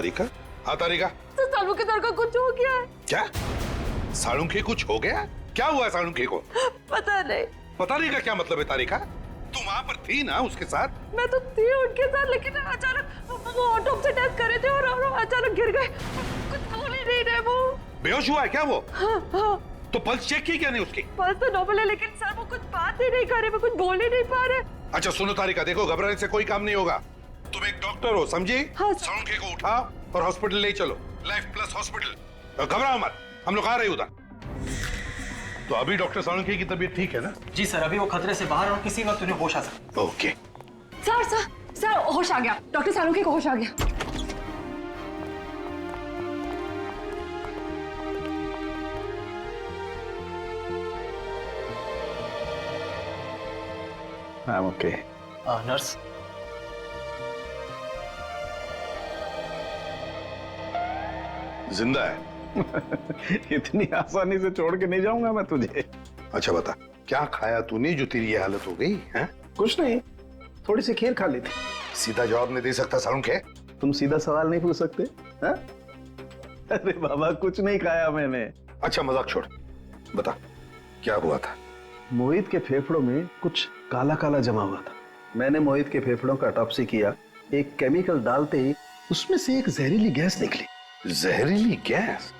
तारिका, हाँ तारिका। तो सालू के सर का कुछ हो गया है। क्या? साळुंखे कुछ हो गया? क्या हुआ साळुंखे को? पता नहीं। पता नहीं का क्या मतलब है तारिका? तुम वहां पर थी ना उसके साथ? मैं तो थी उनके साथ, लेकिन अचानक वो ऑटोप्सी टेस्ट कर रहे थे और अचानक गिर गए। कुछ बोल ही नहीं रहे वो। बेहोश हुआ है क्या वो? हाँ हाँ। तो पल्स चेक की क्या नहीं उसकी? पल्स तो नॉर्मल है, लेकिन सर वो कुछ बात ही नहीं कर रहे, वो कुछ बोल ही नहीं पा रहे। अच्छा सुनो तारिका, देखो घबराने से कोई काम नहीं होगा। तुम एक डॉक्टर हो, समझी? हाँ। साळुंखे को उठाओ और हॉस्पिटल ले चलो, लाइफ प्लस हॉस्पिटल। घबराओ मत, हम लोग आ रहे उधर। तो अभी डॉक्टर साळुंखे की तबीयत ठीक है ना? जी सर, अभी वो खतरे से बाहर और किसी वक्त उन्हें होश आ सकता। ओके। सर होश आ गया, डॉक्टर साळुंखे को होश आ गया। I'm okay. नर्स, जिंदा है? इतनी आसानी से छोड़ के नहीं जाऊंगा मैं तुझे। अच्छा बता, क्या खाया तूने जो तेरी ये हालत हो गई है? कुछ नहीं, थोड़ी सी खीर खा ली थी। सीधा जवाब नहीं दे सकता साळुंखे? तुम सीधा सवाल नहीं पूछ सकते? हा? अरे बाबा, कुछ नहीं खाया मैंने। अच्छा मजाक छोड़, बता क्या हुआ था? मोहित के फेफड़ों में कुछ काला काला जमा हुआ था। मैंने मोहित के फेफड़ों का ऑटोप्सी किया। एक केमिकल डालते ही उसमें से एक जहरीली गैस निकली। जहरीली गैस?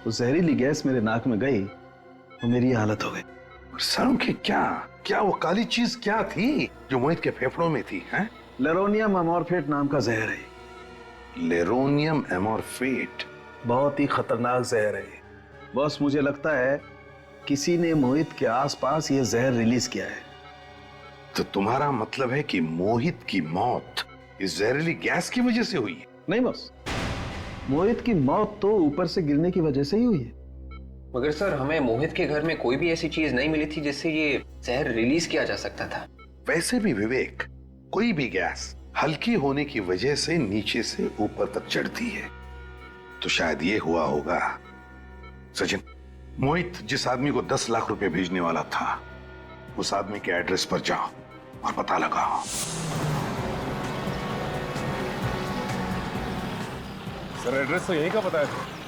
वो जहरीली गैस मेरे नाक में गई तो मेरी ये हालत हो गई। साळुंखे, क्या वो काली चीज क्या थी जो मोहित के फेफड़ों में थी? हैं? लेरोनियम अमोर्फेट नाम का जहर है। लेरोनियम एमोर्फेट? बहुत ही खतरनाक जहर है। बॉस, मुझे लगता है किसी ने मोहित के आसपास ये जहर रिलीज किया है। तो तुम्हारा मतलब है कि मोहित की मौत इस जहरीली गैस की वजह से हुई है? नहीं बॉस, मोहित की मौत तो ऊपर से गिरने की वजह से ही हुई है। मगर सर, हमें मोहित के घर में कोई भी ऐसी चीज नहीं मिली थी जिससे ये जहर रिलीज किया जा सकता था। वैसे भी विवेक, कोई भी गैस हल्की होने की वजह से नीचे से ऊपर तक चढ़ती है। तो शायद ये हुआ होगा। सचिन, मोहित जिस आदमी को 10 लाख रुपए भेजने वाला था, उस आदमी के एड्रेस पर जाओ और पता लगाओ। सर एड्रेस तो यहीं का पता है।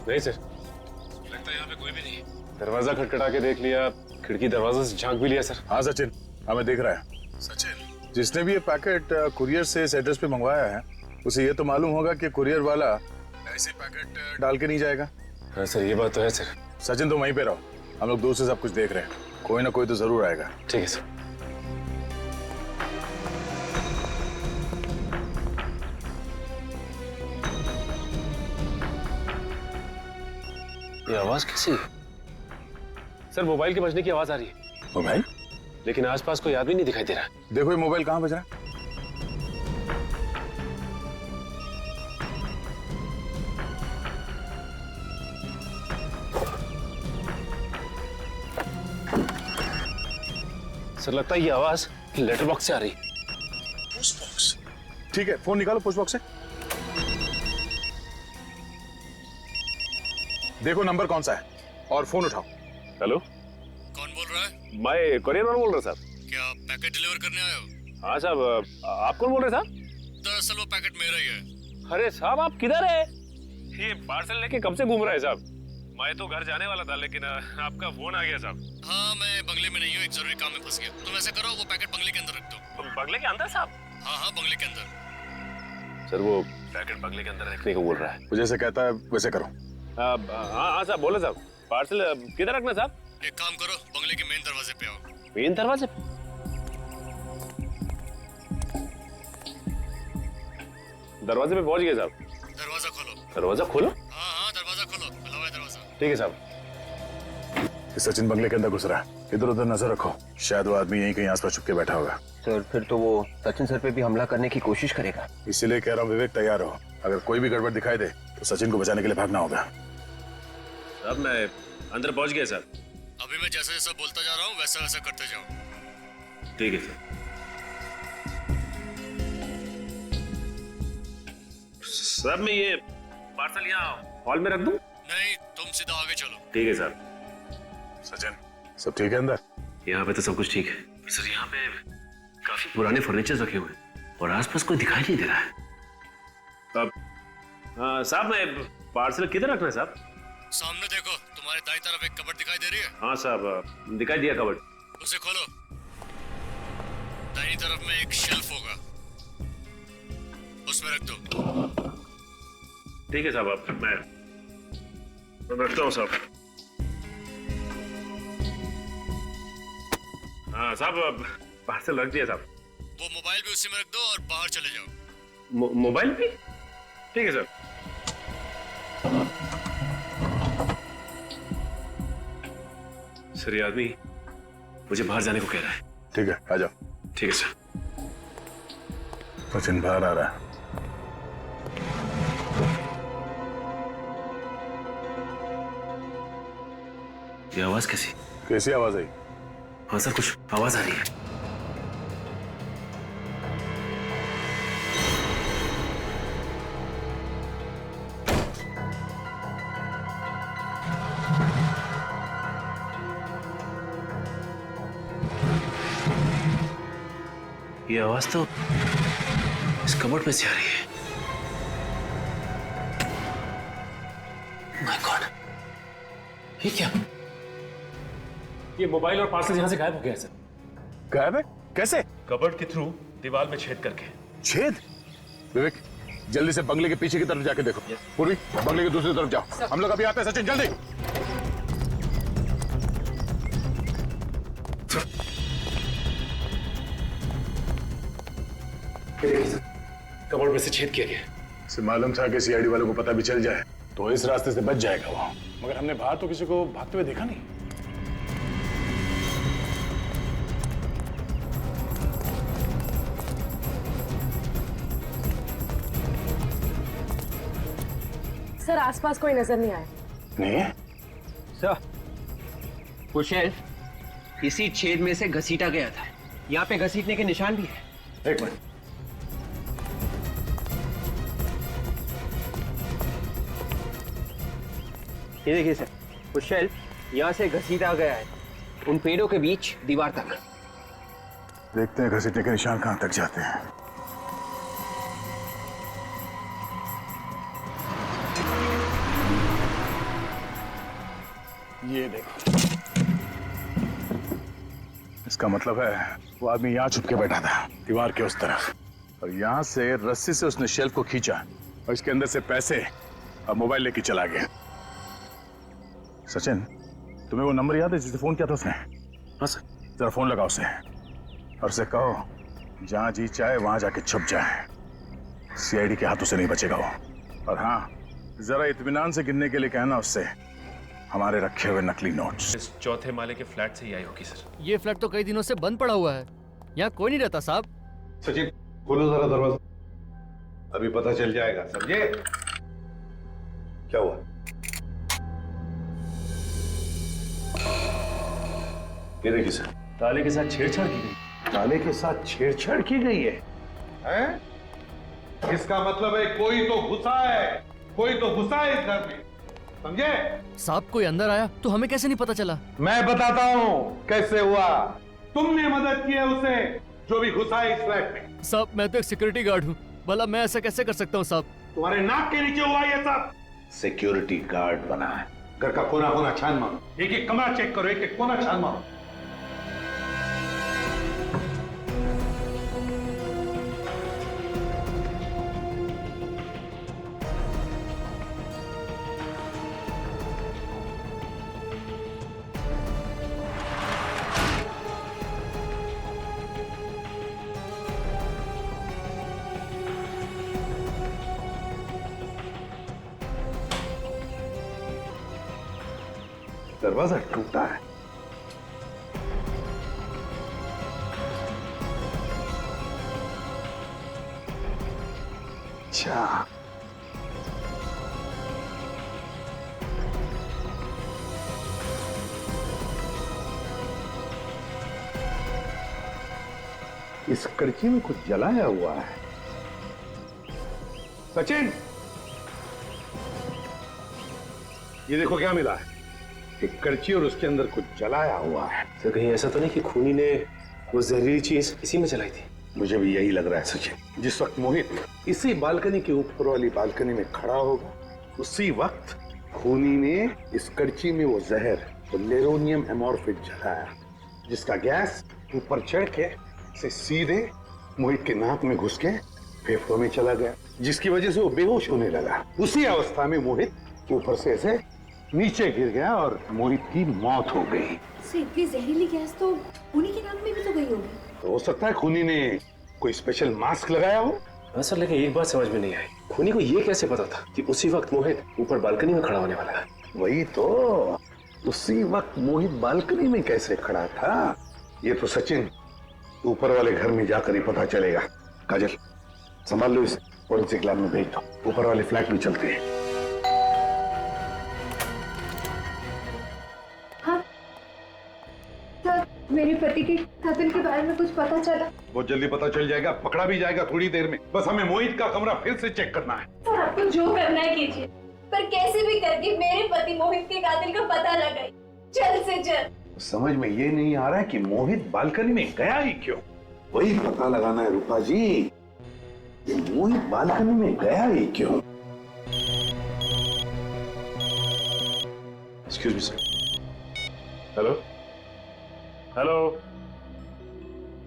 नहीं सर, लगता है यहाँ पे कोई भी नहीं। दरवाजा खटखटा के देख लिया, खिड़की दरवाजा से झांक भी लिया सर। हाँ सचिन, हमें देख रहा है। सचिन, जिसने भी ये पैकेट कुरियर से इस एड्रेस पे मंगवाया है, उसे ये तो मालूम होगा कि कुरियर वाला ऐसे पैकेट डाल के नहीं जाएगा। हाँ सर, ये बात तो है सर। सचिन, तुम वहीं पे रहो, हम लोग दूर से सब कुछ देख रहे हैं। कोई ना कोई तो जरूर आएगा। ठीक है सर। ये आवाज कैसी है? सर, मोबाइल के बजने की आवाज आ रही है। मोबाइल? लेकिन आसपास कोई आदमी नहीं दिखाई दे रहा। देखो ये मोबाइल कहाँ बज रहा है। सर, लगता है ये आवाज लेटर बॉक्स से आ रही। Post box? ठीक है, फोन निकालो पोस्ट बॉक्स से। देखो नंबर कौन सा है और फोन उठाओ। हेलो, कौन बोल रहा है? मैं कुरियर वाला बोल रहा साहब। क्या पैकेट डिलीवर करने आए हो? हाँ साहब, आप कौन बोल रहे साहब? दरअसल वो पैकेट मेरा ही है। अरे साहब, आप किधर है? ये पार्सल लेके कब से घूम रहे हैं साहब? मैं तो घर जाने वाला था, लेकिन आपका फोन आ गया साहब। हाँ, मैं बंगले में नहीं हूँ, एक जरूरी काम में फंस गया। तुम ऐसा करो, वो पैकेट बंगले के अंदर रख दो। बंगले के अंदर साहब? हाँ हाँ, बंगले के अंदर। सर, वो पैकेट बंगले के अंदर रखने को बोल रहा है। वो जैसे कहता है वैसे करो। हाँ हाँ साहब, बोले साहब। पार्सल किधर रखना साहब? एक काम करो, बंगले के मेन दरवाजे पे आओ। मेन दरवाजे पे? दरवाजे पे पहुंच गए साहब। दरवाजा खोलो। दरवाजा खोलो? हाँ हाँ, दरवाजा खोलो, खुला हुआ है दरवाजा। ठीक है साहब। सचिन बंगले के अंदर घुस रहा है। इधर उधर नजर रखो, शायद वो आदमी यहीं कहीं आसपास छुप के बैठा होगा। सर फिर तो वो सचिन सर पे भी हमला करने की कोशिश करेगा। इसीलिए कह रहा हूँ विवेक, तैयार हो। अगर कोई भी गड़बड़ दिखाई दे तो सचिन को बचाने के लिए भागना होगा। अब मैं अंदर पहुंच गया सर। अभी मैं जैसा जैसा बोलता जा रहा हूँ वैसा वैसा करते जाओ। ठीक है सर। साहब मैं ये पार्सल यहाँ हॉल में रख दूं? नहीं, तुम सीधा आगे चलो। ठीक है सर। सचिन, सब ठीक है अंदर? यहाँ पे तो सब कुछ ठीक है सर। यहाँ पे काफी पुराने फर्नीचर रखे हुए हैं और आसपास कोई दिखाई नहीं दे रहा है। अब साहब मैं पार्सल किधर रखना है साहब? सामने देखो, तुम्हारे दाईं तरफ एक कबर्ड दिखाई दे रही है। हाँ साहब, दिखाई दिया कबर्ड। उसे खोलो। दाईं तरफ में एक शेल्फ होगा, उसमें रख दो। ठीक है साहब, अब मैं रखता हूँ साहब। हाँ साहब, पार्सल रख दिया साहब। वो मोबाइल भी उसी में रख दो और बाहर चले जाओ। मोबाइल भी? ठीक है सर। सर ये आदमी मुझे बाहर जाने को कह रहा है। ठीक है, आ जाओ। ठीक है सर। सचिन बाहर आ रहा है। ये आवाज कैसी? कैसी आवाज आई? हाँ सर, कुछ आवाज आ रही है। ये आवाज तो इस कबर्ड में से आ रही है। माय गॉड, ये क्या? ये मोबाइल और पार्सल यहां से गायब हो गया है सर। गायब है? कैसे? कबर्ड के थ्रू दीवार में छेद करके। छेद? विवेक, जल्दी से बंगले के पीछे की तरफ जाके देखो। पूर्वी, बंगले की दूसरी तरफ जाओ। हम लोग अभी आते हैं। सचिन जल्दी। कबर्ड में से छेद किया गया। इसे मालूम था कि सीआईडी वालों को पता भी चल जाए तो इस रास्ते से बच जाएगा वो, मगर हमने बाहर तो किसी को भागते हुए देखा नहीं। सर आसपास कोई नजर नहीं आया। नहीं? सर वो शेल्फ इसी छेद में से घसीटा गया था। यहाँ पे घसीटने के निशान भी है। एक मिनट। ये देखिए सर, वो शेल्फ यहाँ से घसीटा गया है उन पेड़ों के बीच दीवार तक। देखते हैं घसीटने के निशान कहां तक जाते हैं। ये देखो, इसका मतलब है वो आदमी यहाँ छुप के बैठा था दीवार के उस तरफ, और यहाँ से रस्सी से उसने शेल्फ को खींचा और इसके अंदर से पैसे और मोबाइल लेके चला गया। सचिन, तुम्हें वो नंबर याद है जिसे फोन किया था उसने? हाँ सर। जरा फोन लगाओ उसे और उसे कहो जहां जी चाहे वहां जाके छुप जाए। सीआईडी के हाथों से नहीं बचेगा वो। और हाँ, जरा इत्मीनान से गिनने के लिए कहना उससे हमारे रखे हुए नकली नोट्स। इस चौथे माले के फ्लैट से ही आई होगी सर। ये फ्लैट तो कई दिनों से बंद पड़ा हुआ है, यहाँ कोई नहीं रहता साहब। सचिन खोलो जरा दरवाजा, अभी पता चल जाएगा। समझे? क्या हुआ? ये देखिए सर, ताले के साथ छेड़छाड़ की गई। ताले के साथ छेड़छाड़ की गई है, हैं? इसका मतलब है कोई तो घुसा है, कोई तो घुसा है इस घर में। समझे? साहब कोई अंदर आया तो हमें कैसे नहीं पता चला? मैं बताता हूँ कैसे हुआ। तुमने मदद की है उसे जो भी घुसा है इस फ्लैट में। साहब मैं तो एक सिक्योरिटी गार्ड हूँ, भला मैं ऐसा कैसे कर सकता हूँ साहब? तुम्हारे नाक के नीचे हुआ ये सब। सिक्योरिटी गार्ड बना है, घर का कोना कोना छान मारो, एक एक कमरा चेक करो, एक एक कोना छान मारो। दरवाजा टूटा है, अच्छा, इस कड़ची में कुछ जलाया हुआ है। सचिन, ये देखो क्या मिला है। एक कड़ची और उसके अंदर कुछ जलाया हुआ है। सर कहीं ऐसा तो नहीं कि खूनी ने वो जहरीली चीज इसी में जलाई थी? मुझे भी यही लग रहा है सचिन। जिस वक्त मोहित इसी बालकनी के ऊपर वाली बालकनी में खड़ा होगा, उसी वक्त खूनी ने इस कड़ची में वो जहर, वो लेरोनियम एमोर्फिक जलाया, जिसका गैस ऊपर चढ़ के से सीधे मोहित के नाक में घुस के फेफड़ों में चला गया, जिसकी वजह से वो बेहोश होने लगा। उसी अवस्था में मोहित ऊपर से ऐसे नीचे गिर गया और मोहित की मौत हो गई। इतनी जहरीली गैस तो उन्हीं के नाक में भी तो गई होगी। तो हो सकता है खूनी ने कोई स्पेशल मास्क लगाया हो। हाँ सर, लेकिन एक बात समझ में नहीं आई, खूनी को ये कैसे पता था कि उसी वक्त मोहित ऊपर बालकनी में खड़ा होने वाला है? वही तो, उसी वक्त मोहित बालकनी में कैसे खड़ा था, ये तो सचिन ऊपर वाले घर में जाकर ही पता चलेगा। काजल, संभाल लो, इस फोरेंसिक लैब में भेज दो, ऊपर वाले फ्लैट में चलते हैं। हाँ सर, मेरे पति के कत्ल के बारे में कुछ पता चला? बहुत जल्दी पता चल जाएगा, पकड़ा भी जाएगा थोड़ी देर में। बस हमें मोहित का कमरा फिर से चेक करना है। सर आपको जो करना है कीजिए, पर कैसे भी करके मेरे पति मोहित के कातिल का पता लगाइए, जल्द से जल्द। समझ में ये नहीं आ रहा है कि मोहित बालकनी में गया ही क्यों। वही पता लगाना है रूपा जी, कि मोहित बालकनी में गया ही क्यों। Excuse me sir. Hello hello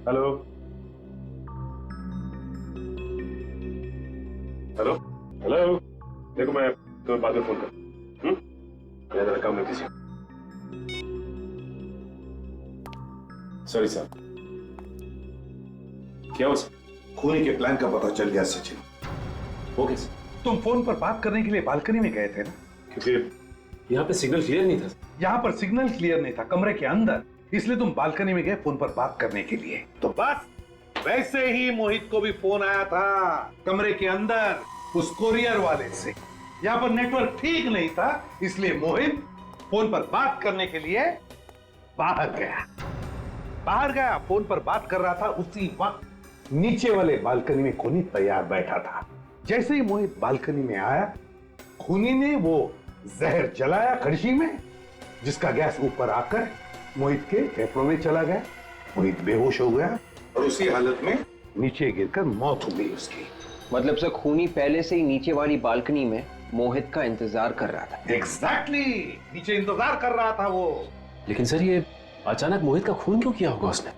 hello hello hello, देखो मैं तुम्हें बाद में फोन कर। मैं जरा काम में बिजी हूं। Sorry sir. क्या हो सर? खूनी के प्लान का पता चल गया सचिन। वो कैसे? तुम फोन पर बात करने के लिए बालकनी में गए थे ना? क्योंकि यहाँ पे सिग्नल क्लियर नहीं था। यहाँ पर सिग्नल क्लियर नहीं था, कमरे के अंदर, इसलिए तुम बालकनी में गए फोन पर बात करने के लिए। तो बस वैसे ही मोहित को भी फोन आया था कमरे के अंदर उस कोरियर वाले से। यहाँ पर नेटवर्क ठीक नहीं था, इसलिए मोहित फोन पर बात करने के लिए बाहर गया। फोन पर बात कर रहा था, उसी वक्त नीचे वाले बालकनी में खूनी तैयार बैठा था। जैसे ही मोहित बालकनी में आया, खूनी ने वो जहर जलाया कड़छी में, जिसका गैस ऊपर आकर मोहित के फेफड़ों में चला गया। मोहित बेहोश हो गया और उसी हालत में नीचे गिरकर मौत हो गई उसकी। मतलब सर खूनी पहले से ही नीचे वाली बालकनी में मोहित का इंतजार कर रहा था। एग्जैक्टली, नीचे इंतजार कर रहा था वो। लेकिन सर ये अचानक मोहित का खून क्यों किया होगा उसने?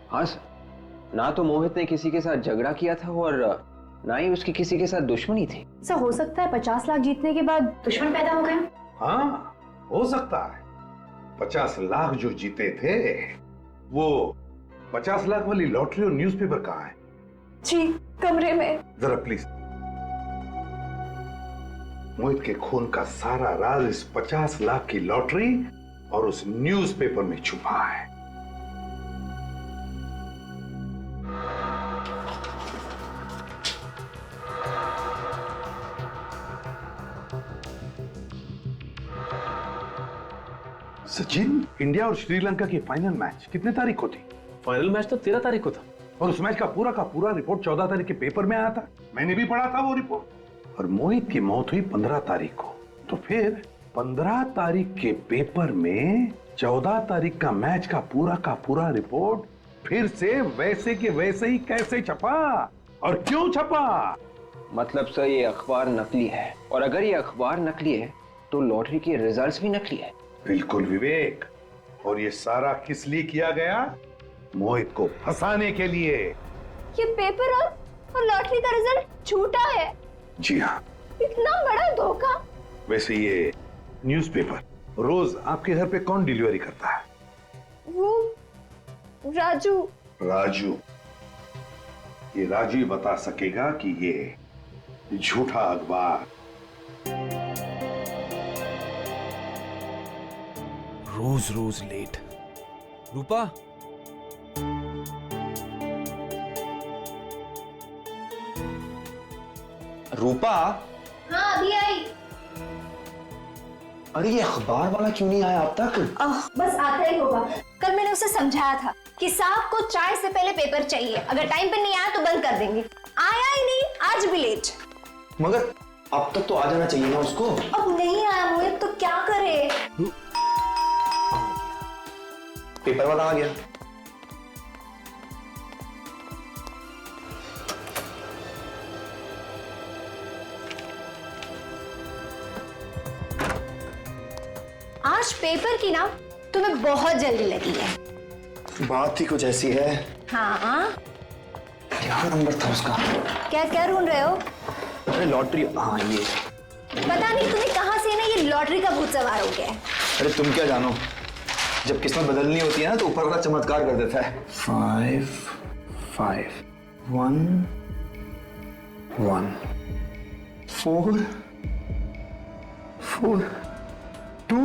हाँ सर, ना तो मोहित ने किसी के साथ झगड़ा किया था और ना ही उसकी किसी के साथ दुश्मनी थी। सर हो सकता है 50 लाख जीतने के बाद दुश्मन पैदा हो गए। हाँ हो सकता है। 50 लाख जो जीते थे, वो 50 लाख वाली लॉटरी और न्यूज़पेपर कहाँ है? जी कमरे में। जरा प्लीज। मोहित के खून का सारा राज इस 50 लाख की लॉटरी और उस न्यूज़पेपर में छुपा है। सचिन, इंडिया और श्रीलंका की फाइनल मैच कितने तारीख को थी? फाइनल मैच तो 13 तारीख को था। और उस मैच का पूरा रिपोर्ट 14 तारीख के पेपर में आया था। मैंने भी पढ़ा था वो रिपोर्ट। और मोहित की मौत हुई 15 तारीख को। तो फिर 15 तारीख के पेपर में 14 तारीख का मैच का पूरा रिपोर्ट फिर से वैसे के वैसे ही कैसे छपा और क्यों छपा? मतलब सर ये अखबार नकली है, और अगर ये अखबार नकली है तो लॉटरी के रिजल्ट्स भी नकली है। बिल्कुल विवेक। और ये सारा किस लिए किया गया? मोहित को फंसाने के लिए। ये पेपर और लॉटरी का रिजल्ट झूठा है। जी हाँ। इतना बड़ा धोखा। वैसे ये न्यूज़पेपर रोज आपके घर पे कौन डिलीवरी करता है? वो राजू। राजू। ये राजू ही बता सकेगा कि ये झूठा अखबार रोज लेट। रूपा, रूपा, हाँ अभी आई। अरे ये अखबार वाला क्यों नहीं आया अब तक? बस आता ही होगा। कल मैंने उसे समझाया था कि साहब को चाय से पहले पेपर चाहिए, अगर टाइम पे नहीं आया तो बंद कर देंगे। आया ही नहीं, आज भी लेट। मगर अब तक तो आ जाना चाहिए ना उसको। अब नहीं आया मोहित तो क्या करे? पेपर वाला आ गया। आज पेपर की ना तुम्हें बहुत जल्दी लगी है। बात ही कुछ ऐसी है। हाँ क्या नंबर था उसका? क्या क्या ढूंढ रहे हो? अरे लॉटरी, हाँ ये। पता नहीं तुम्हें कहाँ से ना ये लॉटरी का भूत सवार हो गया है। अरे तुम क्या जानो, जब किस्मत बदलनी होती है ना तो ऊपर वाला चमत्कार कर देता है। 5 5 1 1 4 4 2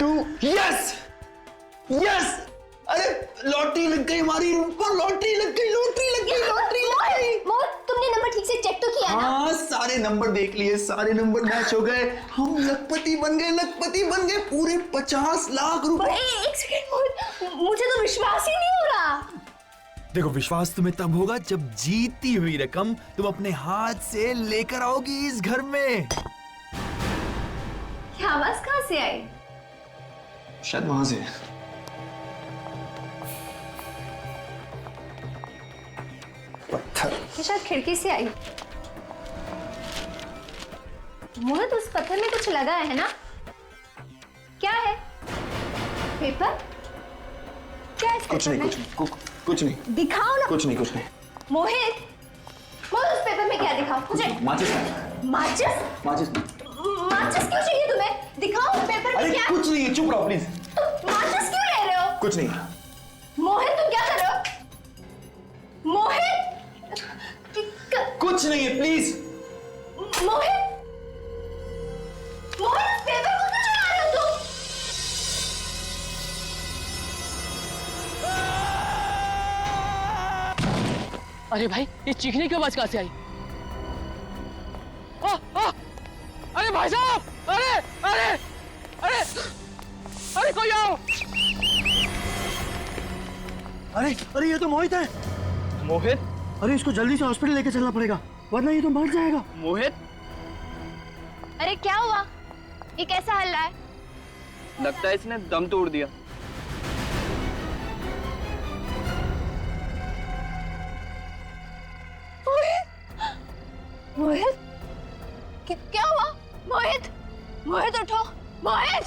2। Yes yes! अरे लॉटरी लग गई हमारी ऊपर, लॉटरी लग गई, लॉटरी लग गई, लॉटरी लग गई। मोहित तुमने नंबर ठीक से चेक तो किया ना? हाँ सारे नंबर देख लिए, सारे नंबर मैच हो गए, हम लखपति बन गए, लखपति बन गए, पूरे 50 लाख रुपए। एक सेकंड मोहित, मुझे तो विश्वास ही नहीं हो रहा। देखो विश्वास तुम्हें तब होगा जब जीती हुई रकम तुम अपने हाथ से लेकर आओगी इस घर में। क्या आवाज कहाँ से आई? शायद वहां से। पत्थर। ये शायद खिड़की से आई। मोहित उस पत्थर में कुछ लगा है ना? क्या है? पेपर? क्या है? कुछ नहीं, कुछ नहीं। दिखाओ ना। कुछ नहीं। मोहित उस पेपर में क्या दिखाओ मुझे? माचिस। माचिस क्यों चाहिए तुम्हें? दिखाओ पेपर में क्या? कुछ नहीं है, चुप रहो प्लीज। माचिस क्यों ले रहे हो? कुछ नहीं। मोहित तुम क्या कर रहे हो? मोहित कुछ नहीं है, प्लीज। मोहित पेपर को क्यों चुरा रहे हो तुम? अरे भाई, ये चीखने की आवाज कहां से आई? अरे भाई साहब, अरे कोई आओ। अरे ये तो मोहित है। मोहित? अरे इसको जल्दी से हॉस्पिटल लेके चलना पड़ेगा वरना ये तो मर जाएगा। मोहित? अरे क्या हुआ? ये कैसा हल रहा है? लगता है इसने दम तोड़ दिया। मोहित क्या हुआ? मोहित उठो। मोहित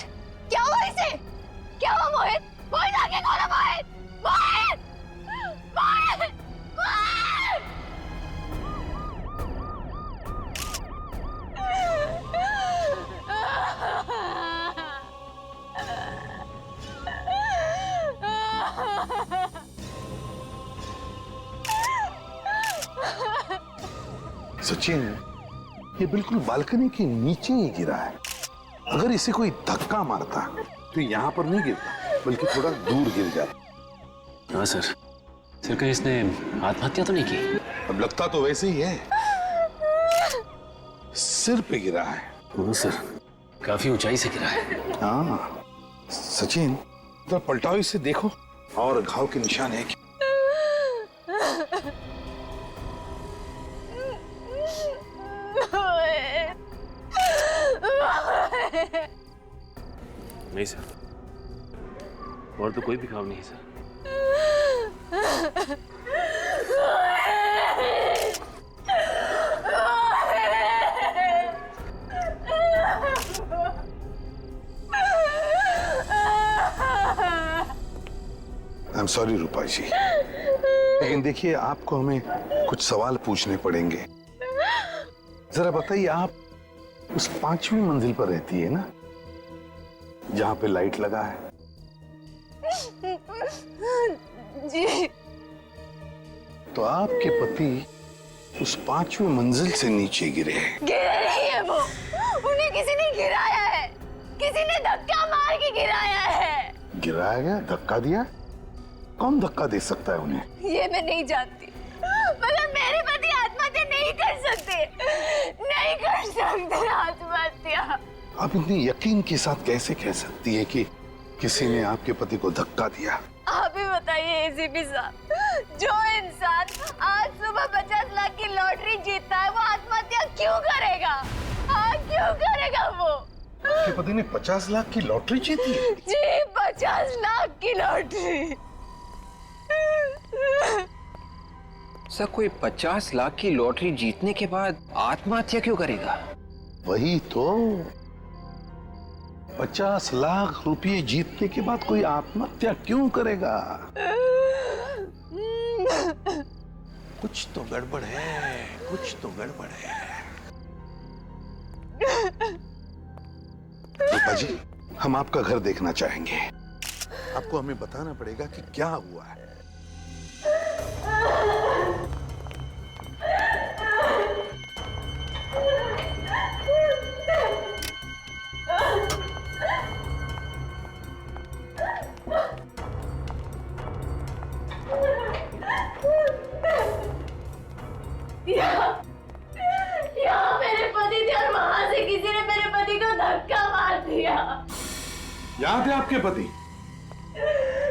क्या हुआ इसे? क्या हुआ मोहित आगे खोलो। मोहित सचिन, ये बिल्कुल बालकनी के नीचे ही गिरा है। अगर इसे कोई धक्का मारता तो यहाँ पर नहीं गिरता, बल्कि थोड़ा दूर गिर जाता। हाँ सर कहीं इसने आत्महत्या तो नहीं की? अब लगता तो वैसे ही है, सिर पे गिरा है। हाँ सर, काफी ऊंचाई से गिरा है। हाँ सचिन, तो पलटाओ इसे, देखो और घाव के निशान है क्या? नहीं सर, और तो कोई भी घाव नहीं है सर। आई एम सॉरी रूपा जी, लेकिन देखिए आपको हमें कुछ सवाल पूछने पड़ेंगे। जरा बताइए, आप उस 5वीं मंजिल पर रहती है ना, जहां पे लाइट लगा है? जी। तो आपके पति उस 5वीं मंजिल से नीचे गिरे हैं। गिरे नहीं है वो, उन्हें किसी ने गिराया है, किसी ने धक्का मार के गिराया है। गिराया गया? धक्का दिया? कौन धक्का दे सकता है उन्हें? ये मैं नहीं जानती, मगर मेरे पति आत्महत्या नहीं नहीं कर सकते, नहीं कर सकते आत्महत्या। आप इतनी यकीन के साथ कैसे कह सकती है कि किसी ने आपके पति को धक्का दिया? आप ही बताइए एसीपी साहब, जो इंसान आज सुबह 50 लाख की लॉटरी जीतता है वो आत्महत्या क्यों करेगा? हाँ, क्यों करेगा वो? आपके पति ने 50 लाख की लॉटरी जीती है? जी, 50 लाख की लॉटरी। सर, कोई 50 लाख की लॉटरी जीतने के बाद आत्महत्या क्यों करेगा? वही तो, 50 लाख रुपए जीतने के बाद कोई आत्महत्या क्यों करेगा? कुछ तो गड़बड़ है, कुछ तो गड़बड़ है। रूपा जी, हम आपका घर देखना चाहेंगे। आपको हमें बताना पड़ेगा कि क्या हुआ है। यहाँ मेरे पति थे और वहां से किसी ने मेरे पति को धक्का मार दिया। यहाँ थे आपके पति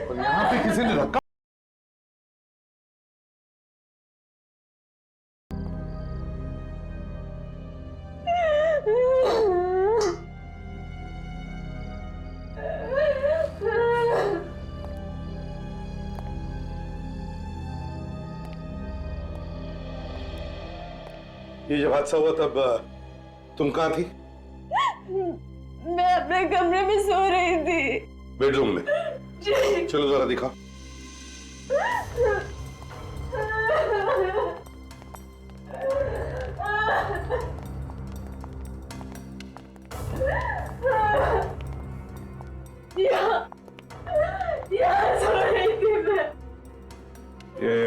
और यहाँ पे किसी ने धक्का? ये जब हादसा हुआ तब तुम कहाँ थी? मैं अपने कमरे में सो रही थी। बेडरूम में? जी। चलो जरा दिखाओ। यहाँ सो रही थी मैं। ये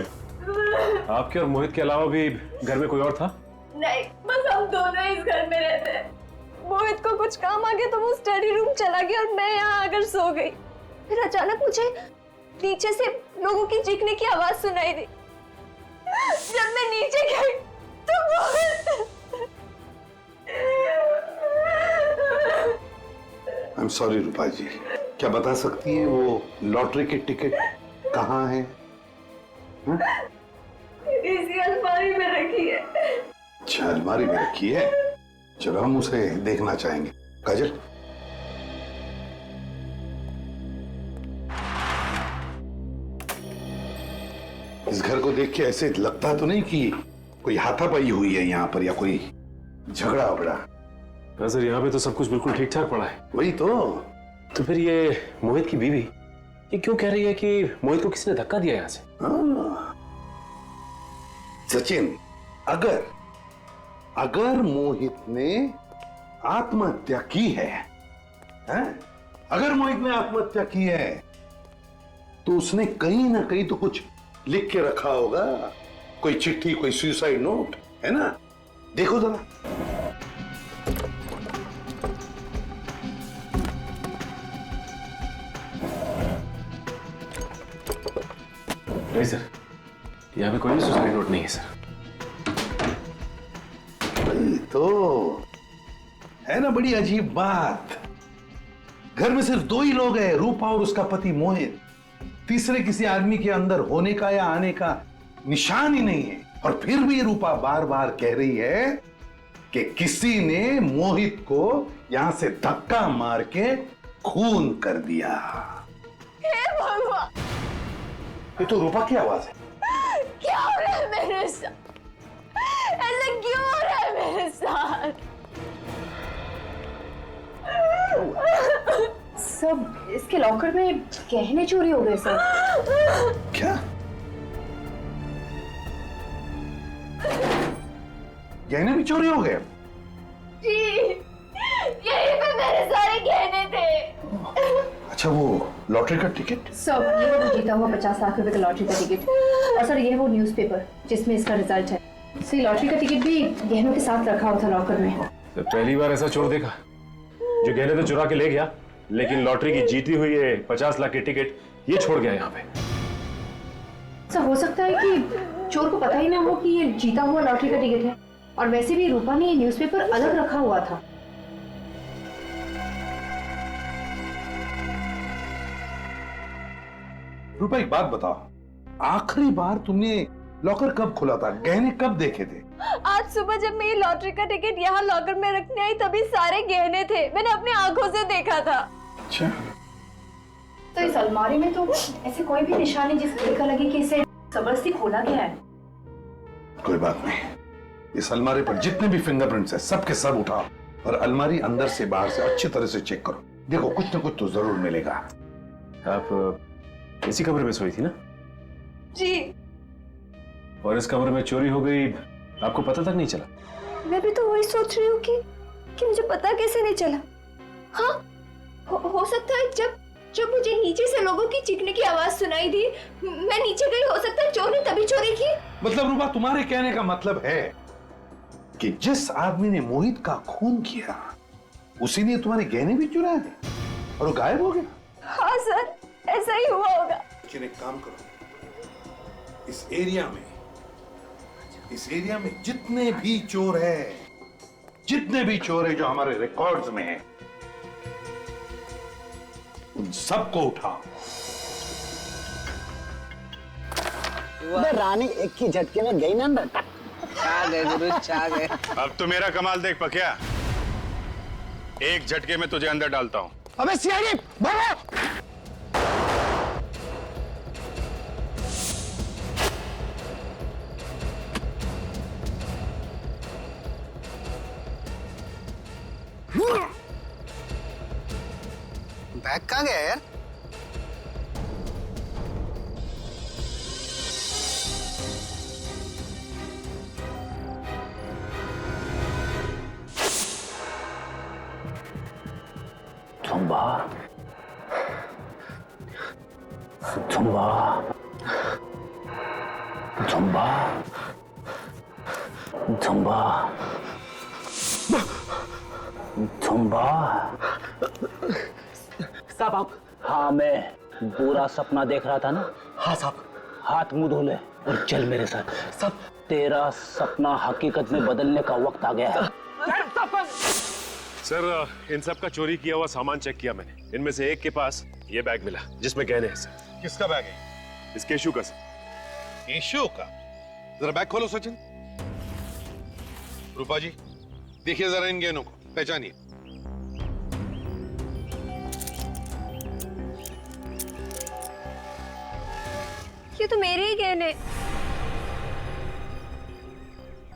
आपके और मोहित के अलावा भी घर में कोई और था? नहीं, बस हम दोनों इस घर में रहते हैं। मोहित को कुछ काम आ गया तो वो स्टडी रूम चला गया और मैं यहाँ आकर सो गई। फिर अचानक मुझे नीचे से लोगों की चीखने की आवाज सुनाई दी। जब मैं नीचे गई तो मोहित। आई एम सॉरी रूपा जी, क्या बता सकती है वो लॉटरी की टिकट कहाँ है? इसी अलमारी में रखी है। अच्छा, अलमारी में रखी है। चलो हम उसे देखना चाहेंगे। काजल, इस घर को देख के ऐसे लगता तो नहीं कि कोई हाथापाई हुई है यहाँ पर या कोई झगड़ा वगड़ा? सर, यहाँ पे तो सब कुछ बिल्कुल ठीक ठाक पड़ा है। वही तो फिर ये मोहित की बीवी ये क्यों कह रही है कि मोहित को किसी ने धक्का दिया यहाँ से? सचिन, अगर मोहित ने आत्महत्या की है, अगर मोहित ने आत्महत्या की है तो उसने कहीं ना कहीं तो कुछ लिख के रखा होगा, कोई चिट्ठी, कोई सुसाइड नोट, है ना? देखो जरा। नहीं सर, यहाँ पे कोई सुसाइड नोट नहीं है सर। तो है ना बड़ी अजीब बात। घर में सिर्फ दो ही लोग हैं, रूपा और उसका पति मोहित। तीसरे किसी आदमी के अंदर होने का या आने का निशान ही नहीं है। और फिर भी रूपा बार बार कह रही है कि किसी ने मोहित को यहां से धक्का मार के खून कर दिया। हे भगवान, ये तो रूपा की आवाज है। क्या हो रहा है मेरे साथ? ऐसा क्यों हो रहा है मेरे साथ? सब इसके लॉकर में गहने चोरी हो गए सर। क्या? गहने भी चोरी हो गए? जी, यहीं पे मेरे सारे गहने थे। अच्छा, वो लॉटरी का टिकट? सर, ये है वो जीता हुआ 50 लाख रुपए का लॉटरी का टिकट। और सर, ये है वो न्यूज़पेपर जिसमें इसका रिजल्ट है। सर, लॉटरी का टिकट भी गहनों के साथ रखा हुआ था लॉकर में। तो पहली बार ऐसा चोर देखा जो गहने तो चुरा के ले गया, लेकिन लॉटरी की जीती हुई है 50 लाख की टिकट ये छोड़ गया यहाँ पे। सर, हो सकता है कि चोर को पता ही ना हो कि ये जीता हुआ लॉटरी का टिकट है। और वैसे भी रूपा ने ये न्यूज़पेपर अलग रखा हुआ था। रूपा एक बात बताओ, आखिरी बार तुमने लॉकर कब खोला था? गहने कब देखे थे? आज सुबह जब मैं ये लॉटरी का टिकट यहाँ लॉकर में रखने आई तभी सारे गहने थे, मैंने अपनी आंखों से देखा था। अच्छा, तो इस अलमारी में तो ऐसे कोई भी निशान नहीं जिससे देखा लगे कि इसे जबरदस्ती खोला गया है। कोई बात नहीं, इस अलमारी पर जितने भी फिंगरप्रिंट्स हैं सबके सब उठाओ और अलमारी अंदर से बाहर से अच्छी तरह से चेक करो। देखो कुछ ना कुछ तो जरूर मिलेगा। आप इसी कमरे में सोई थी ना? जी। और इस कमरे में चोरी हो गई, आपको पता तक नहीं चला? मैं भी तो वही सोच रही हूँ कि मुझे पता कैसे नहीं चला। हाँ, हो सकता है जब मुझे नीचे से लोगों की चीखने की आवाज सुनाई दी, मैं नीचे गई, हो सकता है चोर ने तभी चोरी की। मतलब रूपा, तुम्हारे कहने का मतलब है कि जिस आदमी ने मोहित का खून किया उसी ने तुम्हारे गहने भी चुराए थे और वो गायब हो गया? हाँ सर, ऐसा ही हुआ होगा। लेकिन एक काम करो, इस एरिया में जितने भी चोर है जो हमारे रिकॉर्ड्स में हैं, उन सबको उठाओ। रानी एक ही झटके में गई ना। छा गए गुरु, छा गए। अब तो मेरा कमाल देख पकिया, एक झटके में तुझे अंदर डालता हूं। अबे सीआईडी भागो! बैग कहाँ गया यार? Zumba, Zumba, Zumba, Zumba, Zumba. साहब आप? हाँ, मैं बुरा सपना देख रहा था ना। हाँ साहब। हाथ मुंह धो ले और चल मेरे साथ। सब तेरा सपना हकीकत में बदलने का वक्त आ गया है। सर, इन सब का चोरी किया हुआ सामान चेक किया मैंने। इनमें से एक के पास ये बैग मिला जिसमें गहने हैं सर। किसका बैग है? इस केशु का सर। केशु का? जरा बैग खोलो सचिन। रूपा जी, देखिए जरा इन गहनों को, पहचानिए। ये तो मेरे ही गहने।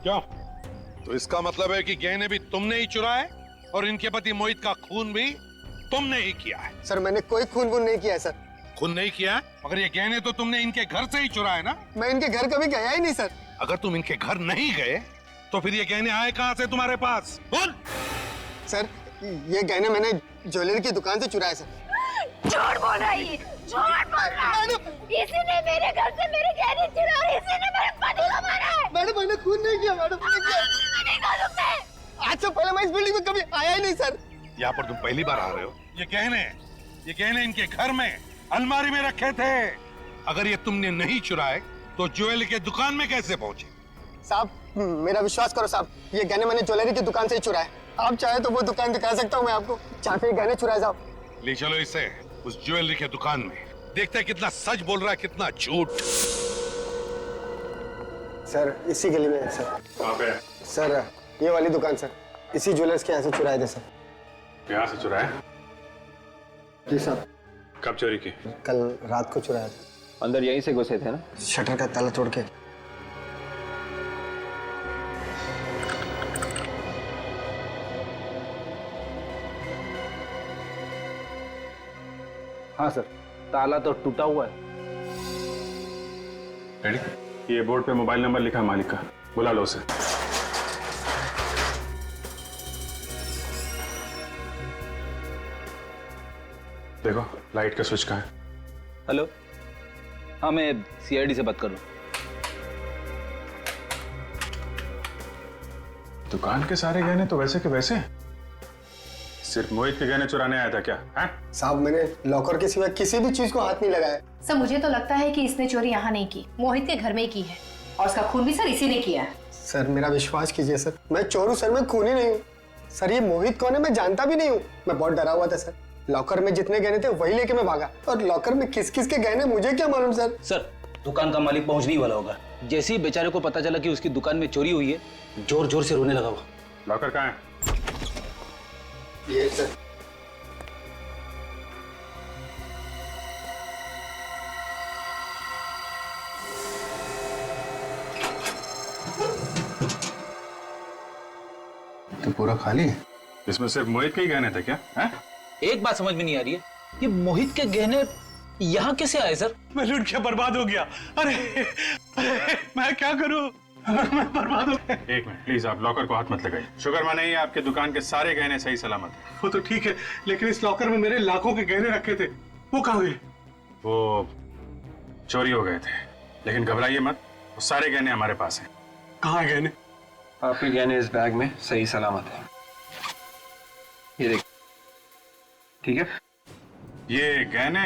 क्या? तो इसका मतलब है कि गहने भी तुमने ही चुराए और इनके पति मोहित का खून भी तुमने ही किया है। सर मैंने कोई खून नहीं किया है सर। खून नहीं किया है? मगर ये गहने तो तुमने इनके घर से ही चुराए ना? मैं इनके घर कभी गया ही नहीं सर। अगर तुम इनके घर नहीं गए तो फिर ये गहने आए कहां से तुम्हारे पास? बोल। सर ये गहने मैंने ज्वेलरी की दुकान से चुराए सर। झूठ बोल रहा है, झूठ बोल रहा है। इसी ने मेरे घर से मेरे गहने चुराए, इसी ने मेरे पति को मारा है। मैडम मैंने खून नहीं किया मैडम। आज से पहले मैं इस बिल्डिंग में कभी आया ही नहीं सर। यहाँ पर तुम पहली बार आ रहे हो? ये गहने इनके घर में अलमारी में रखे थे। अगर ये तुमने नहीं चुराए तो ज्वेलरी के दुकान में कैसे पहुंचे? साहब मेरा विश्वास करो साहब, ये गहने मैंने ज्वेलरी की दुकान से ही चुराए। आप चाहे तो वो दुकान दिखा सकता हूँ मैं आपको, जहाँ पे गहने चुराए साहब। ले चलो इसे उस ज्वेलरी के दुकान में, देखते हैं कितना सच बोल रहा है कितना झूठ। सर इसी गली में है सर। कहाँ पे? सर ये वाली दुकान सर, इसी ज्वेलर्स के यहाँ से चुराए थे सर। यहाँ से चुराया? जी साहब। कब चोरी की? कल रात को चुराया था। अंदर यहीं से घुसे थे ना? शटर का ताला तोड़ के। हाँ सर, ताला तो टूटा हुआ है। रेडी? ये बोर्ड पे मोबाइल नंबर लिखा है मालिक का, बुला लो उसे। देखो लाइट का स्विच कहाँ है? हेलो, हाँ मैं सीआईडी से बात कर रहा हूँ। दुकान के सारे गहने तो वैसे के वैसे। सिर्फ मोहित के गहने चुराने आया था क्या? साहब मैंने लॉकर के सिवा किसी भी चीज को हाथ नहीं लगाया। सर मुझे तो लगता है कि इसने चोरी यहाँ नहीं की, मोहित के घर में ही की है। और उसका खून भी सर इसी ने किया है। सर मेरा विश्वास कीजिए सर, मैं चोर हूँ सर, मैं खूनी नहीं हूँ। सर ये मोहित कौन है मैं जानता भी नहीं हूँ। मैं बहुत डरा हुआ था सर। लॉकर में जितने गहने थे वही लेके मैं भागा, और लॉकर में किस किस के गहने मुझे क्या मालूम सर। सर दुकान का मालिक पहुंचने ही वाला होगा। जैसे ही बेचारे को पता चला कि उसकी दुकान में चोरी हुई है, जोर जोर से रोने लगा वो। लॉकर कहाँ है? ये सर। तो पूरा खाली है? इसमें सिर्फ मोहित के ही गहने थे क्या? है? एक बात समझ में नहीं आ रही है, ये मोहित के गहने यहाँ कैसे आए सर? मैं लूट के बर्बाद हो गया। अरे मैं क्या करूं? मैं बर्बाद हो गया। एक मिनट प्लीज, आप लॉकर को हाथ मत लगाइए। शुगर माने ही आपके दुकान के सारे गहने सही सलामत हैं। वो तो ठीक है, लेकिन इस लॉकर में मेरे लाखों के गहने रखे थे, वो कहाँ गए? वो चोरी हो गए थे, लेकिन घबराइए मत, वो सारे गहने हमारे पास हैं। कहाँ है गहने? आपके गहने इस बैग में सही सलामत है, ये देख। ठीक है, ये गहने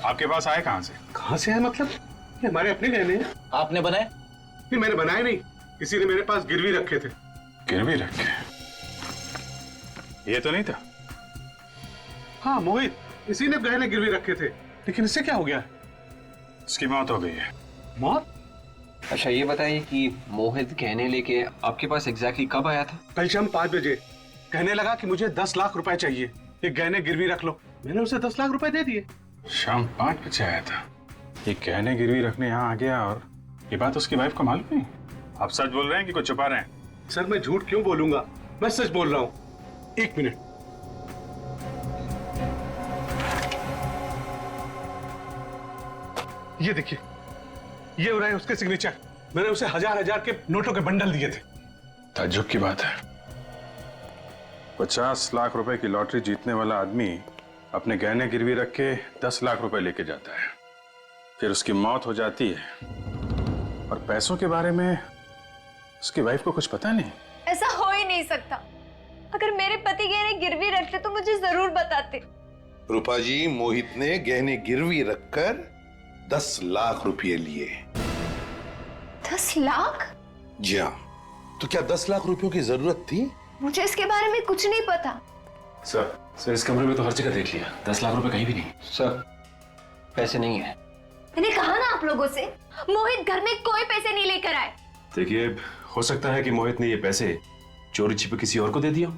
आपके पास आए कहाँ से? कहाँ से है मतलब? ये हमारे अपने गहने हैं। आपने बनाए? नहीं मैंने बनाए नहीं, किसी ने मेरे पास गिरवी रखे थे। गिरवी रखे? ये तो नहीं था। हाँ मोहित, इसी ने गहने गिरवी रखे थे, लेकिन इससे क्या हो गया? इसकी मौत हो गई है। मौत? अच्छा ये बताइए कि मोहित गहने लेके आपके पास एग्जैक्टली कब आया था? कल शाम 5 बजे कहने लगा कि मुझे 10 लाख रुपए चाहिए, ये गहने गिरवी रख लो। मैंने उसे 10 लाख रुपए दे दिए। शाम 5 बजे आया था, ये गहने गिरवी रखने यहाँ आ गया, और ये बात उसकी वाइफ को मालूम नहीं? आप सच बोल रहे हैं कि कुछ छुपा रहे हैं? सर मैं झूठ क्यों बोलूंगा, मैं सच बोल रहा हूँ। 1 मिनट। ये देखिए, ये हो रहा है उसके सिग्नेचर। मैंने उसे हजार के नोटों के बंडल दिए थे। ताज्जुब की बात है, 50 लाख रुपए की लॉटरी जीतने वाला आदमी अपने गहने गिरवी रख के 10 लाख रुपए लेके जाता है, फिर उसकी मौत हो जाती है, और पैसों के बारे में उसकी वाइफ को कुछ पता नहीं। ऐसा हो ही नहीं सकता। अगर मेरे पति गहने गिरवी रखते तो मुझे जरूर बताते। रूपा जी, मोहित ने गहने गिरवी रखकर 10 लाख रुपए लिए। 10 लाख? जी हाँ। तो क्या 10 लाख रुपयों की जरूरत थी? मुझे इसके बारे में कुछ नहीं पता। सर इस कमरे में तो हर जगह देख लिया, 10 लाख रुपए कहीं भी नहीं। सर पैसे नहीं है। मैंने कहा ना आप लोगों से, मोहित घर में कोई पैसे नहीं लेकर आए। देखिए, हो सकता है कि मोहित ने ये पैसे चोरी छिपे किसी और को दे दिया।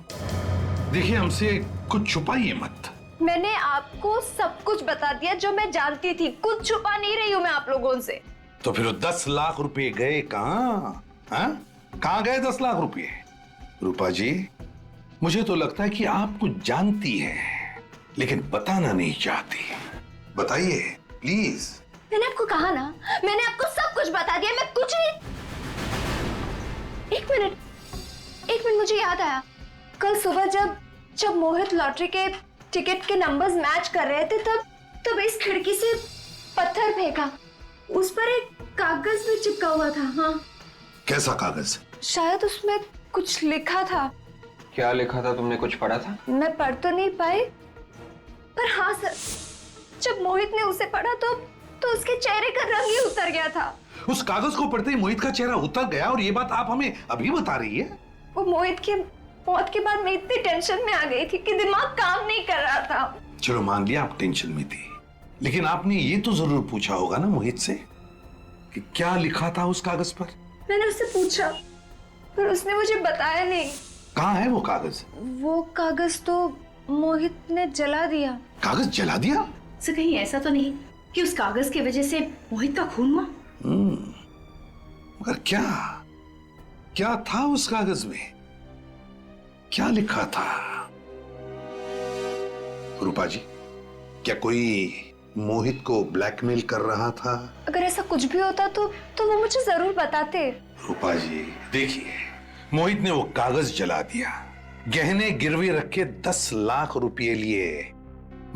देखिए, हमसे कुछ छुपाइए मत। मैंने आपको सब कुछ बता दिया जो मैं जानती थी, कुछ छुपा नहीं रही हूँ मैं आप लोगों से। तो फिर 10 लाख रुपए गए कहाँ? कहाँ गए 10 लाख रुपए? रूपा जी, मुझे तो लगता है कि आप कुछ जानती हैं, लेकिन बताना नहीं चाहती। बताइए प्लीज। मैंने आपको कहा ना, मैंने आपको सब कुछ बता दिया, मैं कुछ नहीं। एक मिनट मुझे याद आया। कल सुबह जब मोहित लॉटरी के टिकट के नंबर्स मैच कर रहे थे, तब इस खिड़की से पत्थर फेंका, उस पर एक कागज भी चिपका हुआ था। हाँ। कैसा कागज? शायद उसमें कुछ लिखा था। क्या लिखा था? तुमने कुछ पढ़ा था? मैं पढ़ तो नहीं पाई, पर हाँ सर, जब मोहित ने उसे पढ़ा तो उसके चेहरे का रंग ही उतर गया था। उस कागज को पढ़ते ही मोहित का चेहरा उतर गया, और ये बात आप हमें अभी बता रही है? वो मोहित की मौत के बाद मैं इतनी टेंशन में आ गई थी कि दिमाग काम नहीं कर रहा था। चलो मान लिया आप टेंशन में थी, लेकिन आपने ये तो जरूर पूछा होगा ना मोहित से कि क्या लिखा था उस कागज पर? मैंने उससे पूछा, पर उसने मुझे बताया नहीं। कहाँ है वो कागज? वो कागज तो मोहित ने जला दिया। कागज जला दिया? सर कहीं ऐसा तो नहीं कि उस कागज की वजह से मोहित का खून हुआ? मगर क्या था उस कागज में? क्या लिखा था? रूपा जी, क्या कोई मोहित को ब्लैकमेल कर रहा था? अगर ऐसा कुछ भी होता तो वो मुझे जरूर बताते। रूपा जी देखिए, मोहित ने वो कागज जला दिया, गहने गिरवी रख के 10 लाख रुपए लिए,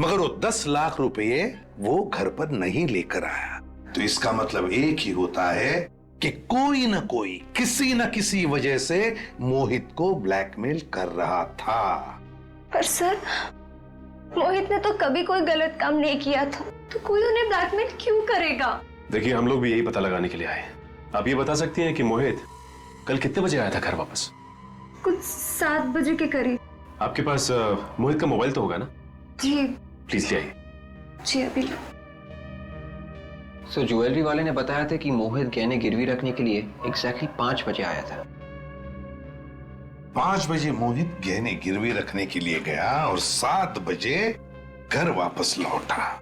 मगर वो 10 लाख रुपए वो घर पर नहीं लेकर आया। तो इसका मतलब एक ही होता है कि कोई ना कोई किसी न किसी वजह से मोहित को ब्लैकमेल कर रहा था। पर सर, मोहित ने तो कभी कोई गलत काम नहीं किया था, तो कोई उन्हें ब्लैकमेल क्यों करेगा? देखिए, हम लोग भी यही पता लगाने के लिए आए। आप ये बता सकती हैं कि मोहित कल कितने बजे आया था घर वापस? कुछ 7 बजे के करीब। आपके पास मोहित का मोबाइल तो होगा ना? जी प्लीज ले आइए। जी अभी लो। सो ज्वेलरी वाले ने बताया था कि मोहित गहने गिरवी रखने के लिए एग्जैक्टली 5 बजे आया था। 5 बजे मोहित गहने गिरवी रखने के लिए गया और 7 बजे घर वापस लौटा।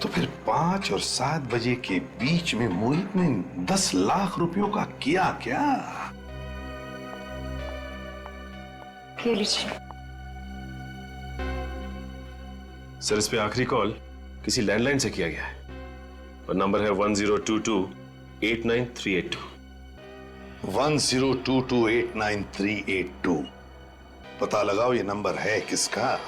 तो फिर 5 और 7 बजे के बीच में मोहित ने 10 लाख रुपयों का किया क्या? ये लीजिए। सर, इस पे आखिरी कॉल किसी लैंडलाइन से किया गया है और नंबर है 1022-89382। 1022-89382। पता लगाओ ये नंबर है किसका?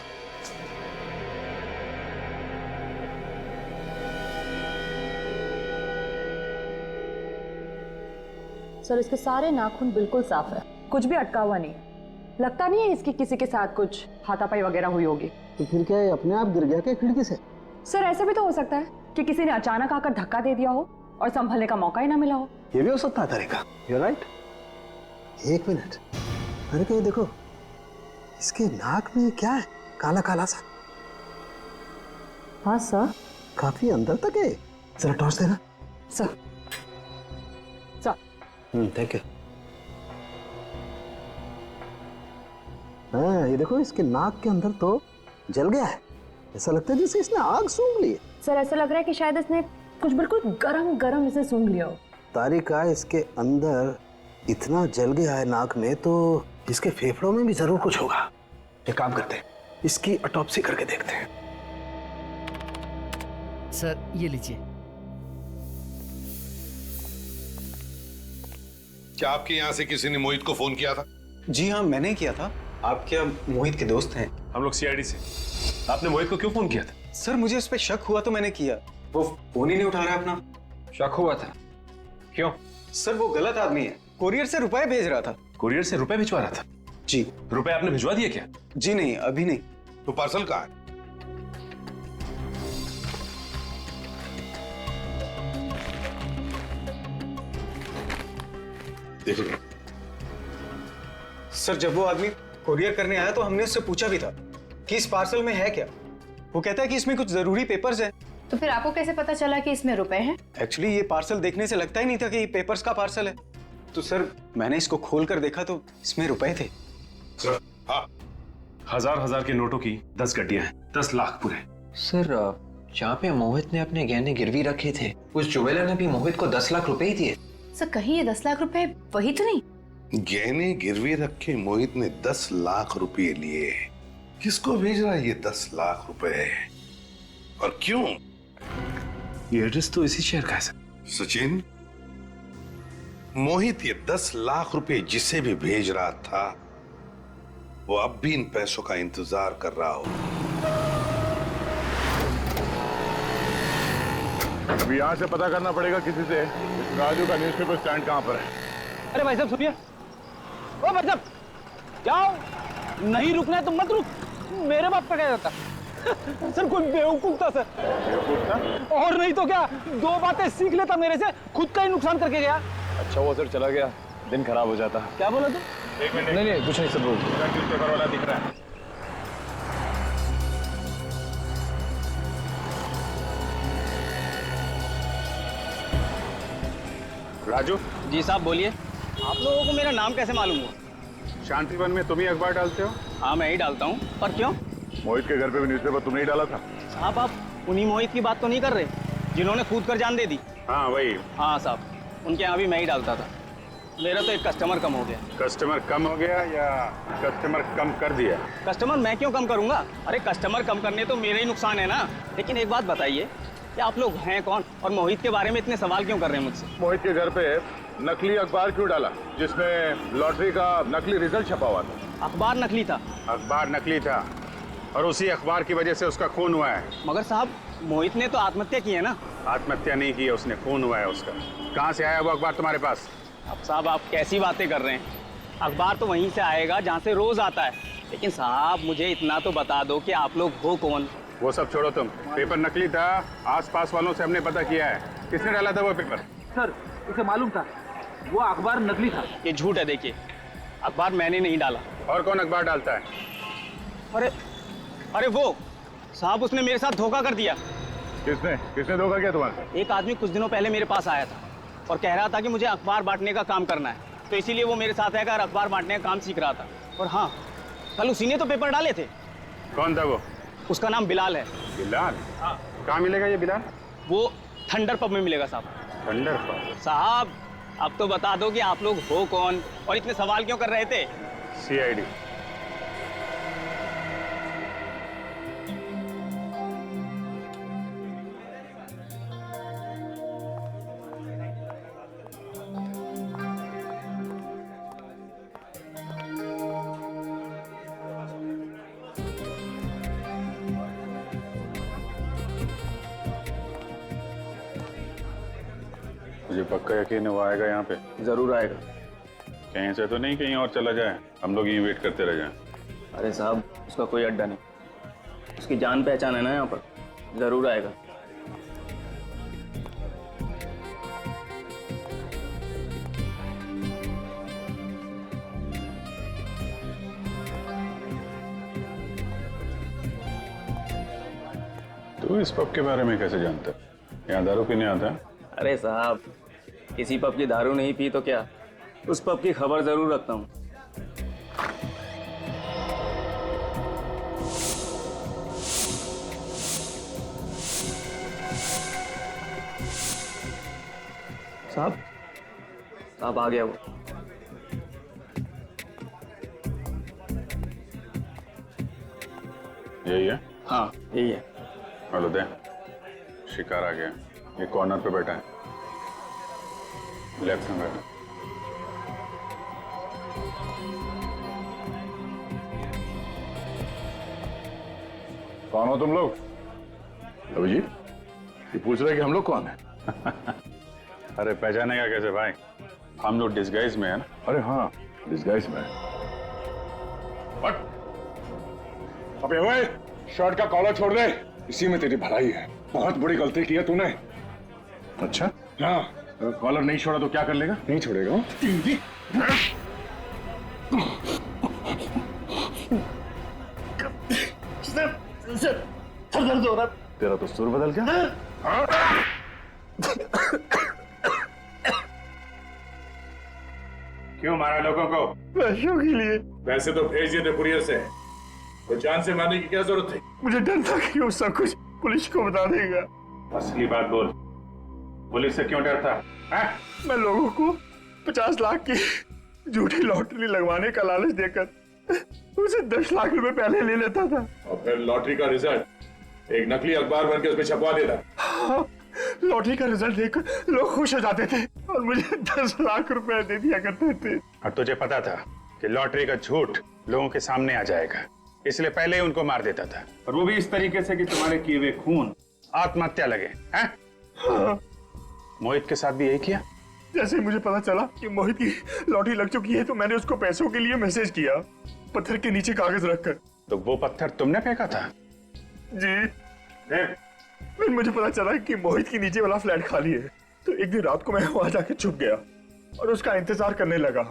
सर, इसके सारे नाखून बिल्कुल साफ है, कुछ भी अटका हुआ नहीं है। लगता नहीं है इसकी किसी के साथ कुछ हाथापाई वगैरह हुई होगी। तो फिर क्या है, अपने आप गिर गया क्या खिड़की से? सर, ऐसा भी तो हो सकता है कि किसी ने अचानक आकर धक्का दे दिया हो और संभलने का मौका ही ना मिला हो। ये भी हो सकता है तरीका। You're right। 1 मिनट, अरे कहीं देखो, इसके नाक में क्या है, काला काला सा? हाँ सर, काफी अंदर तक है। जरा टॉर्च देना। सर। Thank you. हाँ, ये देखो, इसके नाक के अंदर तो जल गया है। ऐसा लगता है जैसे इसने आग सूंघ ली है। सर, ऐसा लग रहा है कि शायद इसने कुछ बिल्कुल गरम गरम इसे सूंघ लिया हो। तारिका, इसके अंदर इतना जल गया है नाक में, तो इसके फेफड़ों में भी जरूर कुछ होगा। एक काम करते हैं, इसकी ऑटोप्सी करके देखते हैं। सर, ये लीजिए। क्या आपके यहाँ से किसी ने मोहित को फोन किया था? जी हाँ, मैंने किया था। आप क्या मोहित के दोस्त हैं? हम लोग सीआईडी से। आपने मोहित को क्यों फोन किया था? सर, मुझे उस पर शक हुआ तो मैंने किया। वो फोन ही नहीं उठा रहा अपना। शक हुआ था? क्यों? सर, वो गलत आदमी है, कुरियर से रुपए भेज रहा था। कुरियर से रुपए भिजवा रहा था? जी। रुपए आपने भिजवा दिए क्या? जी नहीं, अभी नहीं। तो पार्सल कहाँ है? देखो सर, जब वो आदमी कुरियर करने आया तो हमने उससे पूछा भी था कि इस पार्सल में है क्या। वो कहता है कि इसमें कुछ जरूरी पेपर्स हैं। तो फिर आपको कैसे पता चला कि इसमें रुपए हैं? एक्चुअली ये पार्सल देखने से लगता ही नहीं था कि ये पेपर्स का पार्सल है। तो सर, मैंने इसको खोल कर देखा तो इसमें रुपए थे। सर, हाँ, हजार के नोटों की 10 गड्डियां हैं, 10 लाख पूरे। सर, जहाँ पे मोहित ने अपने गहने गिरवी रखे थे, उस ज्वेलर ने भी मोहित को 10 लाख रुपए ही दिए। सर, कहीं ये 10 लाख रुपए वही तो नहीं? गहने गिरवी रखे मोहित ने 10 लाख रुपए लिए। किसको भेज रहा है ये 10 लाख रुपए और क्यों? ये एड्रेस तो इसी शहर का है सर। सचिन, मोहित ये 10 लाख रुपए जिसे भी भेज रहा था, वो अब भी इन पैसों का इंतजार कर रहा हो। अभी यहाँ से पता करना पड़ेगा किसी से, इस राजू का न्यूज़पेपर स्टैंड कहाँ पर है। अरे भाई साहब सुनिए। ओ भाई साहब, जाओ, नहीं रुकना है तो मत रुक। मेरे बाप का क्या जाता? सर, कोई बेवकूफ था सर। बेवकूफ था? और नहीं तो क्या, 2 बातें सीख लेता मेरे से, खुद का ही नुकसान करके गया। अच्छा वो सर चला गया, दिन खराब हो जाता। क्या बोला तू? 1 मिनट। नहीं, कुछ नहीं सर। न्यूज़पेपर वाला दिख रहा है। राजू जी साहब, बोलिए। आप लोगों को मेरा नाम कैसे मालूम हुआ? शांतिवन में तुम ही अखबार डालते हो? हाँ, मैं ही डालता हूँ। पर क्यों? मोहित के घर पे भी न्यूज़पेपर तुमने ही डाला था। साहब, आप उन्हीं मोहित की बात तो नहीं कर रहे जिन्होंने कूद कर जान दे दी? हाँ वही। हाँ साहब, उनके यहाँ भी मैं ही डालता था। मेरा तो एक कस्टमर कम हो गया। कस्टमर कम हो गया या कस्टमर कम कर दिया? कस्टमर मैं क्यों कम करूंगा? अरे कस्टमर कम करने तो मेरा ही नुकसान है ना। लेकिन एक बात बताइए कि आप लोग हैं कौन और मोहित के बारे में इतने सवाल क्यों कर रहे हैं मुझसे? मोहित के घर पे नकली अखबार क्यों डाला जिसमें लॉटरी का नकली रिजल्ट छपा हुआ था? अखबार नकली था। अखबार नकली था और उसी अखबार की वजह से उसका खून हुआ है। मगर साहब, मोहित ने तो आत्महत्या की है ना। आत्महत्या नहीं की है उसने, खून हुआ है उसका। कहाँ से आया वो अखबार तुम्हारे पास? अब साहब, आप कैसी बातें कर रहे हैं? अखबार तो वहीं से आएगा जहाँ से रोज आता है। लेकिन साहब, मुझे इतना तो बता दो कि आप लोग हो कौन? वो सब छोड़ो तुम। पेपर नकली था, आसपास वालों से हमने पता किया है। किसने डाला था वो पेपर? सर, उसे मालूम था वो अखबार नकली था। ये झूठ है, देखिए अखबार मैंने नहीं डाला। और कौन अखबार डालता है? अरे वो साहब, उसने मेरे साथ धोखा कर दिया। किसने धोखा किया तुम्हारे? एक आदमी कुछ दिनों पहले मेरे पास आया था और कह रहा था कि मुझे अखबार बांटने का काम करना है, तो इसीलिए वो मेरे साथ आकर अखबार बांटने का काम सीख रहा था। और हाँ, कल उसी ने तो पेपर डाले थे। कौन था वो? उसका नाम बिलाल है। बिलाल? हाँ। कहाँ मिलेगा ये बिलाल? वो थंडर पब में मिलेगा साहब। Thunder pub? साहब अब तो बता दो कि आप लोग हो कौन और इतने सवाल क्यों कर रहे थे? CID। मुझे पक्का यकीन है वो आएगा यहाँ पे। जरूर आएगा। कहीं से तो नहीं कहीं और चला जाए, हम लोग यहीं वेट करते रह जाएं। अरे साहब उसका कोई अड्डा नहीं, उसकी जान पहचान है ना यहाँ पर, जरूर आएगा। तू इस पब के बारे में कैसे जानता है? यहाँ दारू पीने आता है? अरे साहब किसी पब की दारू नहीं पी तो क्या, उस पब की खबर जरूर रखता हूँ। साहब आ गया वो। यही है? हाँ यही है। हेलो दे, शिकार आ गया। ये कॉर्नर पे बैठा है, लेफ्ट में बैठा। कौन हो तुम लोग? अभी जी ये पूछ रहे कि हम लोग कौन है? अरे पहचानेगा कैसे भाई, हम लोग डिस्गाइज में है ना। अरे हाँ डिस्गाइज में। अबे ओए, शर्ट का कॉलर छोड़ दे, इसी में तेरी भलाई है। बहुत बड़ी गलती की है तूने। अच्छा हाँ, कॉलर नहीं छोड़ा तो क्या कर लेगा? नहीं छोड़ेगा। सर दर्द हो रहा। तेरा तो सुर बदल गया। क्यों मारा लोगों को? पैसों के लिए। पैसे तो भेज दिए थे कुरियर से, तो जान से मारने की क्या जरूरत थी? मुझे डर था कि वो सब कुछ पुलिस को बता देगा। असली बात बोल, पुलिस से क्यों डरता है? मैं लोगों को 50 लाख की झूठी लॉटरी लगवाने का लालच देकर उसे 10 लाख रुपए पहले ले लेता था और फिर लॉटरी का रिजल्ट एक नकली अखबार बन के उसमें छपवा देता। हाँ, लॉटरी का रिजल्ट देखकर लोग खुश हो जाते थे और मुझे 10 लाख रुपए दे दिया करते थे। और तुझे पता था कि लॉटरी का झूठ लोगों के सामने आ जाएगा, इसलिए पहले ही उनको मार देता था। और वो भी इस तरीके से कि तुम्हारे किए हुए खून आत्महत्या लगे हैं? हाँ। मोहित के साथ भी यही किया? जैसे मुझे पता चला कि मोहित की लॉटरी लग चुकी है तो मैंने उसको पैसों के लिए मैसेज किया, पत्थर के नीचे कागज रखकर। तो वो पत्थर तुमने फेंका था? जी। फिर मुझे पता चला कि मोहित के नीचे वाला फ्लैट खाली है, तो एक दिन रात को मैं वहां जाके छुप गया और उसका इंतजार करने लगा।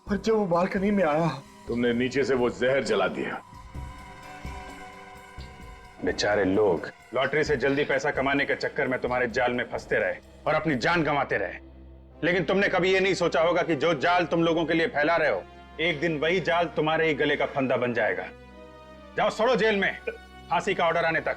और जब वो बालकनी में आया, तुमने नीचे से वो जहर जला दिया। बेचारे लोग लॉटरी से जल्दी पैसा कमाने के चक्कर में तुम्हारे जाल में फंसते रहे और अपनी जान गंवाते रहे, लेकिन तुमने कभी ये नहीं सोचा होगा कि जो जाल तुम लोगों के लिए फैला रहे हो, एक दिन वही जाल तुम्हारे ही गले का फंदा बन जाएगा। जाओ सड़ो जेल में, फांसी का ऑर्डर आने तक।